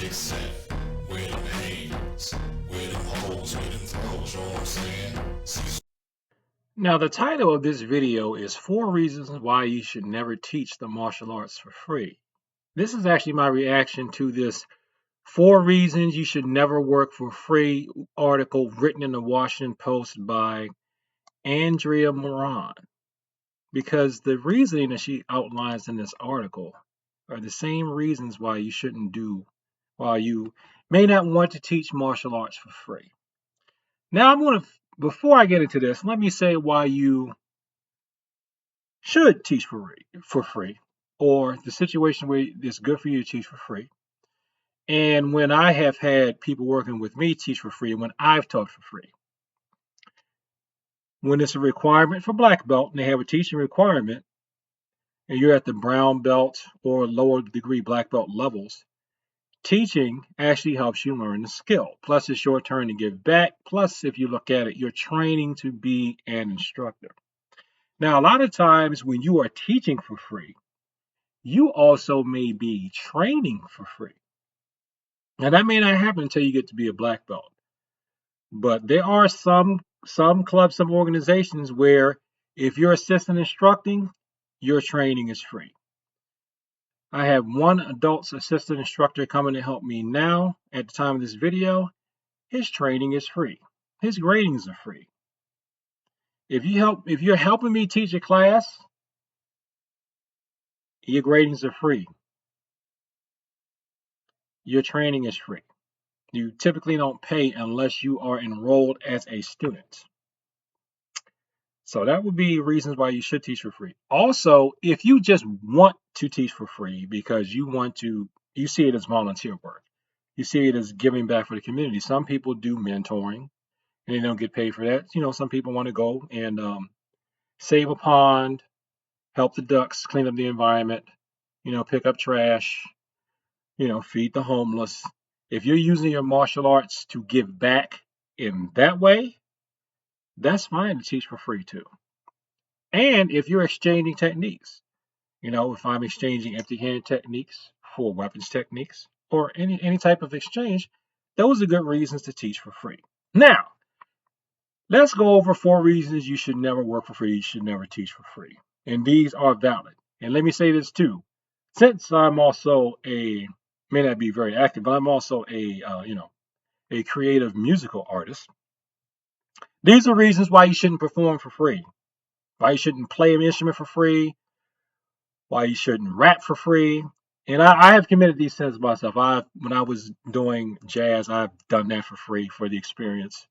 accept, where them hands, where them holes, where them throws, you know what I'm saying? Now, the title of this video is 4 Reasons Why You Should Never Teach the Martial Arts for Free. This is actually my reaction to this 4 Reasons You Should Never Work for Free article written in the Washington Post by Andrea Moran. Because the reasoning that she outlines in this article are the same reasons why you may not want to teach martial arts for free. Now, before I get into this, let me say why you should teach for free, or the situation where it's good for you to teach for free. And when I have had people working with me teach for free, and when I've taught for free, when it's a requirement for black belt and they have a teaching requirement, and you're at the brown belt or lower degree black belt levels, teaching actually helps you learn the skill. Plus, it's your turn to give back. Plus, if you look at it, you're training to be an instructor. Now, a lot of times when you are teaching for free, you also may be training for free. Now that may not happen until you get to be a black belt. But there are some clubs, some organizations where if you're assistant instructing, your training is free. I have one adult assistant instructor coming to help me now at the time of this video. His training is free. His gradings are free. If you're helping me teach a class, your gradings are free. Your training is free. You typically don't pay unless you are enrolled as a student. So that would be reasons why you should teach for free. Also, if you just want to teach for free because you see it as volunteer work. You see it as giving back for the community. Some people do mentoring and they don't get paid for that. Some people want to go and save a pond, help the ducks, clean up the environment, pick up trash, feed the homeless. If you're using your martial arts to give back in that way, that's fine to teach for free too. And if you're exchanging techniques, if I'm exchanging empty hand techniques for weapons techniques or any type of exchange, those are good reasons to teach for free. Now, let's go over 4 reasons you should never work for free, you should never teach for free. And these are valid. And let me say this too. Since I'm also may not be very active, but I'm also a creative musical artist. These are reasons why you shouldn't perform for free, why you shouldn't play an instrument for free, why you shouldn't rap for free. And I have committed these sins myself. When I was doing jazz, I've done that for free for the experience.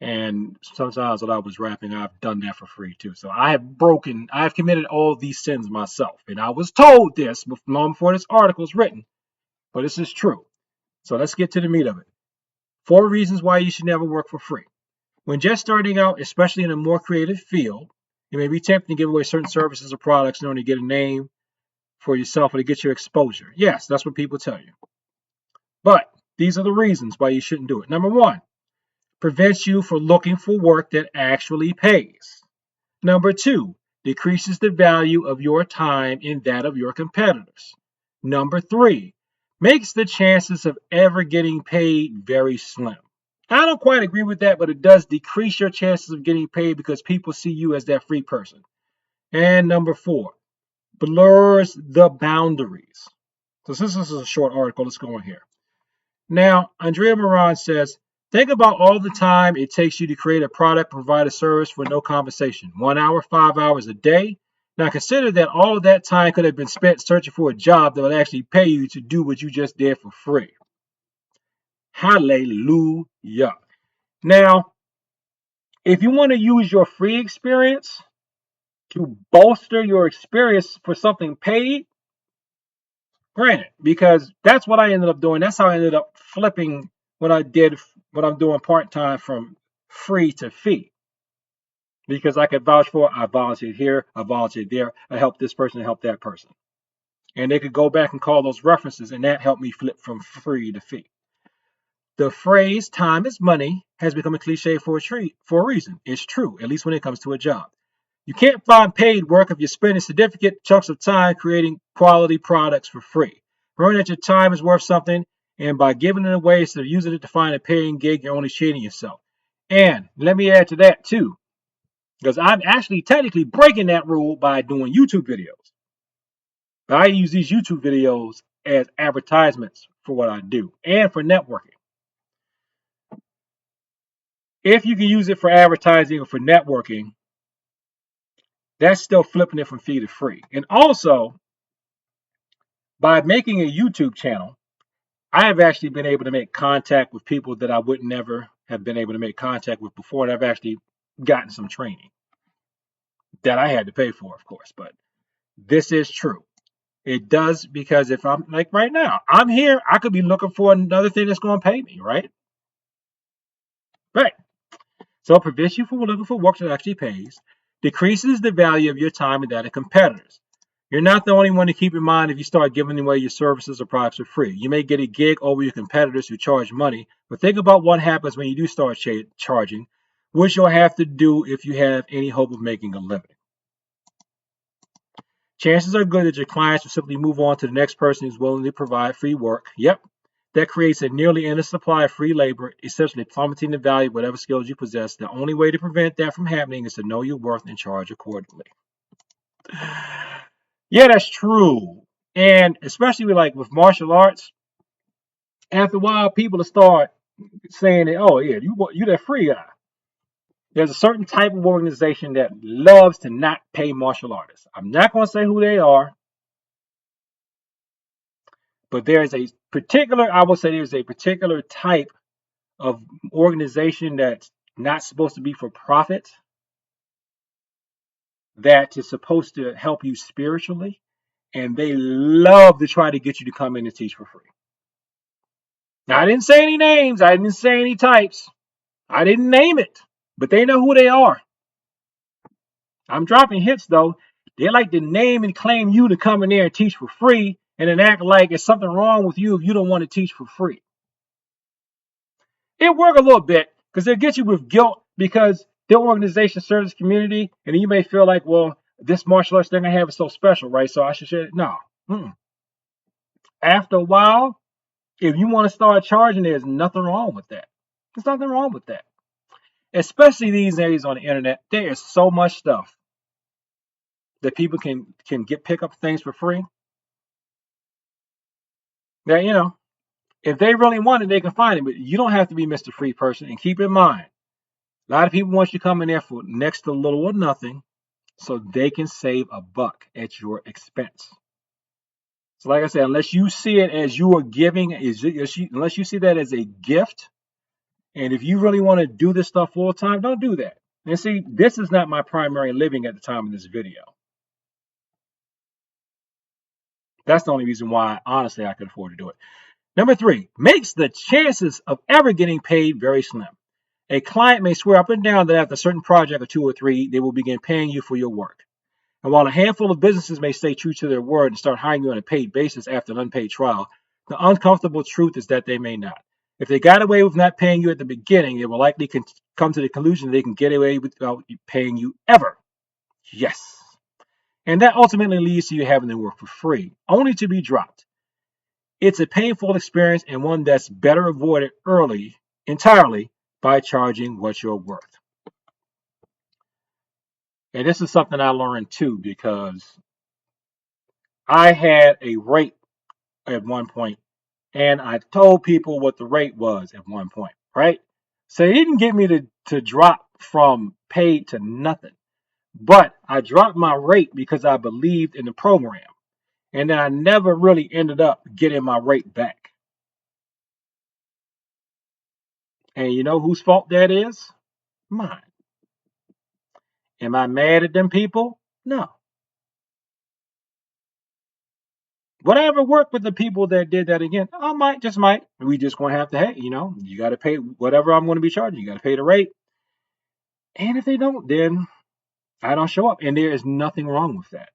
And sometimes when I was rapping, I've done that for free too. So I've committed all these sins myself. And I was told this long before this article was written, but this is true. So let's get to the meat of it. 4 reasons why you should never work for free. When just starting out, especially in a more creative field, you may be tempted to give away certain services or products in order to get a name for yourself or to get your exposure. Yes, that's what people tell you. But these are the reasons why you shouldn't do it. Number 1, prevents you from looking for work that actually pays. Number 2, decreases the value of your time and that of your competitors. Number 3, makes the chances of ever getting paid very slim. I don't quite agree with that, but it does decrease your chances of getting paid because people see you as that free person. And number 4, blurs the boundaries. So since this is a short article, let's go on here. Now, Andrea Moran says, think about all the time it takes you to create a product, provide a service for no compensation. 1 hour, 5 hours a day. Now consider that all of that time could have been spent searching for a job that would actually pay you to do what you just did for free. Hallelujah. Now, if you want to use your free experience to bolster your experience for something paid, granted, because that's what I ended up doing. That's how I ended up flipping what I'm doing part-time from free to fee. Because I could vouch for, I volunteered here, I volunteered there, I helped this person, I helped that person. And they could go back and call those references, and that helped me flip from free to fee. The phrase time is money has become a cliche for a reason. It's true, at least when it comes to a job. You can't find paid work if you're spending significant chunks of time creating quality products for free. Remember that your time is worth something, And by giving it away instead of using it to find a paying gig, you're only cheating yourself. And let me add to that too, because I'm actually technically breaking that rule by doing YouTube videos. But I use these YouTube videos as advertisements for what I do and for networking. If you can use it for advertising or for networking, that's still flipping it from fee to free. And also, by making a YouTube channel, I have actually been able to make contact with people that I would never have been able to make contact with before, and I've actually gotten some training that I had to pay for, of course. But this is true. It does, because if I'm like right now, I'm here, I could be looking for another thing that's going to pay me, right? Right. So it prevents you from looking for work that actually pays, decreases the value of your time and that of competitors. You're not the only one to keep in mind if you start giving away your services or products for free. You may get a gig over your competitors who charge money, but think about what happens when you do start charging, which you'll have to do if you have any hope of making a living. Chances are good that your clients will simply move on to the next person who's willing to provide free work. Yep, that creates a nearly endless supply of free labor, essentially plummeting the value of whatever skills you possess. The only way to prevent that from happening is to know your worth and charge accordingly. Yeah, that's true. And especially with martial arts, after a while, people will start saying that, oh, yeah, you that free guy. There's a certain type of organization that loves to not pay martial artists. I'm not going to say who they are, but there's a particular, I will say there's a particular type of organization that's not supposed to be for profit, that is supposed to help you spiritually, and they love to try to get you to come in and teach for free. Now, I didn't say any names, I didn't say any types, I didn't name it, but they know who they are. I'm dropping hits though. They like to name and claim you to come in there and teach for free, and then act like it's something wrong with you if you don't want to teach for free. It work a little bit because they'll get you with guilt because their organization serves the community, and you may feel like, well, this martial arts thing I have is so special, right? So I should share it. No. Mm-mm. After a while, if you want to start charging, there's nothing wrong with that. There's nothing wrong with that. Especially these days on the internet, there is so much stuff that people can pick up things for free. That if they really want it, they can find it. But you don't have to be Mr. Free Person. And keep in mind, a lot of people want you to come in there for next to little or nothing, so they can save a buck at your expense. So, like I said, unless you see it as you are giving, unless you see that as a gift, and if you really want to do this stuff full time, don't do that. And see, this is not my primary living at the time of this video. That's the only reason why, honestly, I could afford to do it. Number 3, makes the chances of ever getting paid very slim. A client may swear up and down that after a certain project or 2 or 3, they will begin paying you for your work. And while a handful of businesses may stay true to their word and start hiring you on a paid basis after an unpaid trial, the uncomfortable truth is that they may not. If they got away with not paying you at the beginning, they will likely come to the conclusion they can get away without paying you ever. Yes. And that ultimately leads to you having to work for free, only to be dropped. It's a painful experience and one that's better avoided early entirely by charging what you're worth. And this is something I learned too, because I had a rate at one point, and I told people what the rate was at one point, right? So it didn't get me to drop from paid to nothing. But I dropped my rate because I believed in the program. And then I never really ended up getting my rate back. And you know whose fault that is? Mine. Am I mad at them people? No. Would I ever work with the people that did that again? I might, just might. We just gonna have to, hey, you got to pay whatever I'm going to be charging. You got to pay the rate. And if they don't, then I don't show up. And there is nothing wrong with that.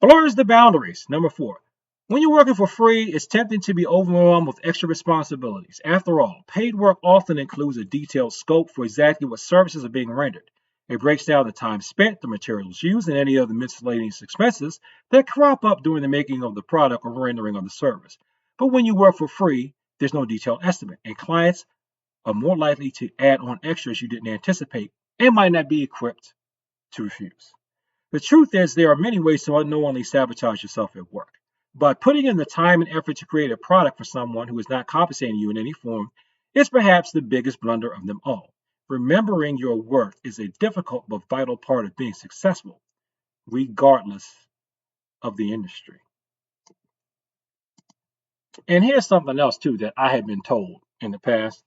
Blurs the boundaries. Number 4. When you're working for free, it's tempting to be overwhelmed with extra responsibilities. After all, paid work often includes a detailed scope for exactly what services are being rendered. It breaks down the time spent, the materials used, and any other miscellaneous expenses that crop up during the making of the product or rendering of the service. But when you work for free, there's no detailed estimate, and clients are more likely to add on extras you didn't anticipate and might not be equipped to refuse. The truth is, there are many ways to unknowingly sabotage yourself at work. But putting in the time and effort to create a product for someone who is not compensating you in any form is perhaps the biggest blunder of them all. Remembering your worth is a difficult but vital part of being successful, regardless of the industry. And here's something else, too, that I have been told in the past.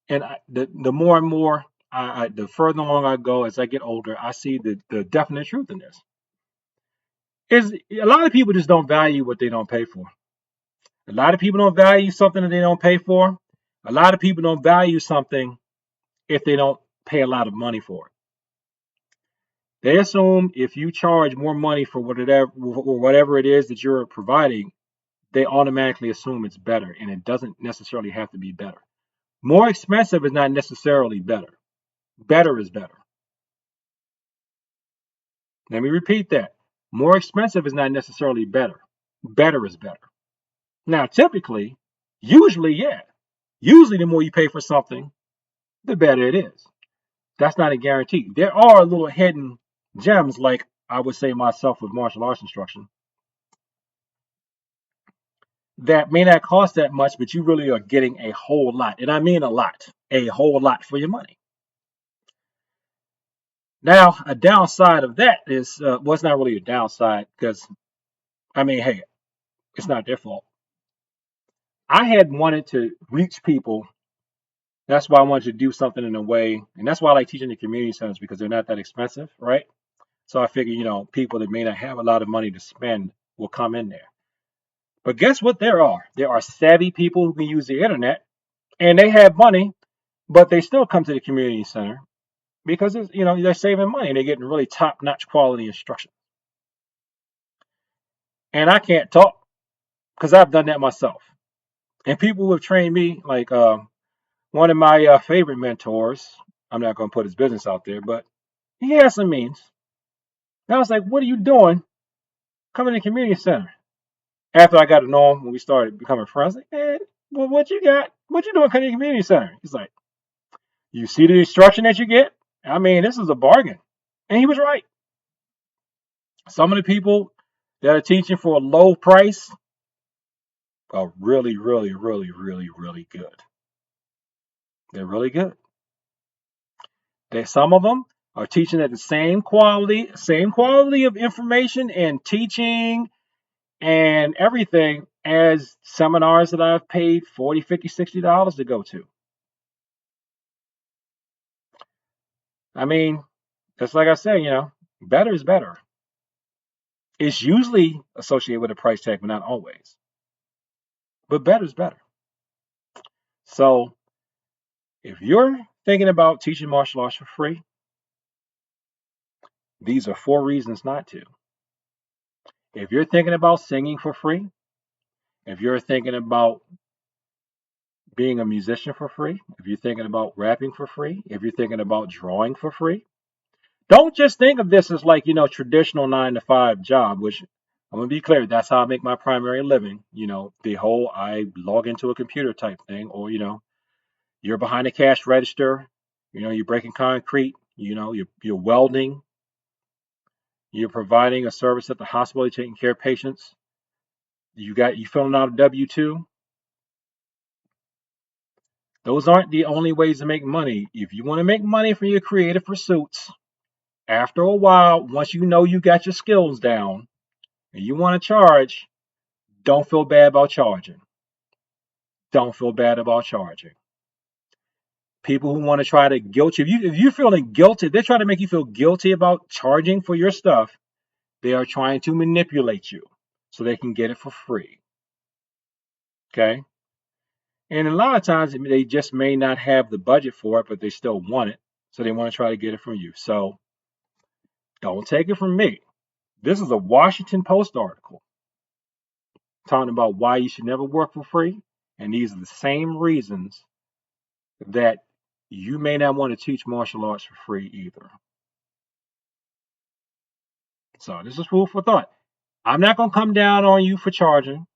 And the more and more, the further along I go as I get older, I see the definite truth in this. Is a lot of people just don't value what they don't pay for. A lot of people don't value something that they don't pay for. A lot of people don't value something if they don't pay a lot of money for it. They assume if you charge more money for whatever it is that you're providing, they automatically assume it's better, and it doesn't necessarily have to be better. More expensive is not necessarily better. Better is better. Let me repeat that. More expensive is not necessarily better. Better is better. Now, typically, usually, yeah. Usually, the more you pay for something, the better it is. That's not a guarantee. There are little hidden gems, like I would say myself with martial arts instruction, that may not cost that much, but you really are getting a whole lot. And I mean a whole lot for your money. Now, a downside of that is, well, it's not really a downside because, I mean, hey, it's not their fault. I had wanted to reach people. That's why I wanted to do something in a way, and that's why I like teaching the community centers because they're not that expensive, right? So I figure, people that may not have a lot of money to spend will come in there. But guess what? There are. There are savvy people who can use the internet, and they have money, but they still come to the community center because they're saving money and they're getting really top-notch quality instruction. And I can't talk because I've done that myself. And people who have trained me, like one of my favorite mentors, I'm not going to put his business out there, but he has some means. And I was like, what are you doing coming to the community center? After I got to know him, when we started becoming friends, like, hey, well, what you got? What you doing coming to the community center? He's like, you see the instruction that you get? I mean, this is a bargain. And he was right. Some of the people that are teaching for a low price are really, really, really, really, really good. They're really good. Some of them are teaching at the same quality of information and teaching and everything as seminars that I've paid $40, $50, $60 to go to. I mean, just like I said, better is better. It's usually associated with a price tag, but not always. But better is better. So if you're thinking about teaching martial arts for free, these are 4 reasons not to. If you're thinking about singing for free, if you're thinking about being a musician for free, if you're thinking about rapping for free, if you're thinking about drawing for free, don't just think of this as like, traditional 9 to 5 job, which I'm going to be clear, that's how I make my primary living. The whole I log into a computer type thing, or, you're behind a cash register, you're breaking concrete, you're welding, you're providing a service at the hospital, you're taking care of patients. You filling out a W-2. Those aren't the only ways to make money. If you want to make money from your creative pursuits, after a while, once you know you got your skills down and you want to charge, don't feel bad about charging. Don't feel bad about charging. People who want to try to guilt you, if you're feeling guilty, they're trying to make you feel guilty about charging for your stuff. They are trying to manipulate you so they can get it for free. Okay? And a lot of times they just may not have the budget for it, but they still want it. So they want to try to get it from you. So don't take it from me. This is a Washington Post article talking about why you should never work for free. And these are the same reasons that you may not want to teach martial arts for free either. So this is food for thought. I'm not going to come down on you for charging.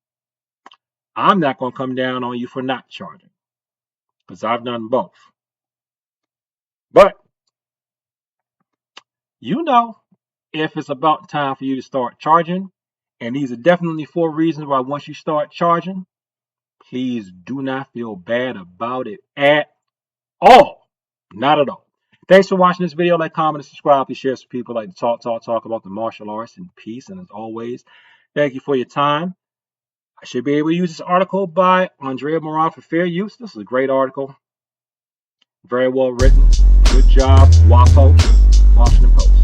I'm not going to come down on you for not charging because I've done both. But you know, if it's about time for you to start charging, and these are definitely 4 reasons why once you start charging, please do not feel bad about it at all. Not at all. Thanks for watching this video. Like, comment, and subscribe. Please share with people like to talk about the martial arts and peace. And as always, thank you for your time. I should be able to use this article by Andrea Moran for fair use. This is a great article. Very well written. Good job, WAPO, Washington Post.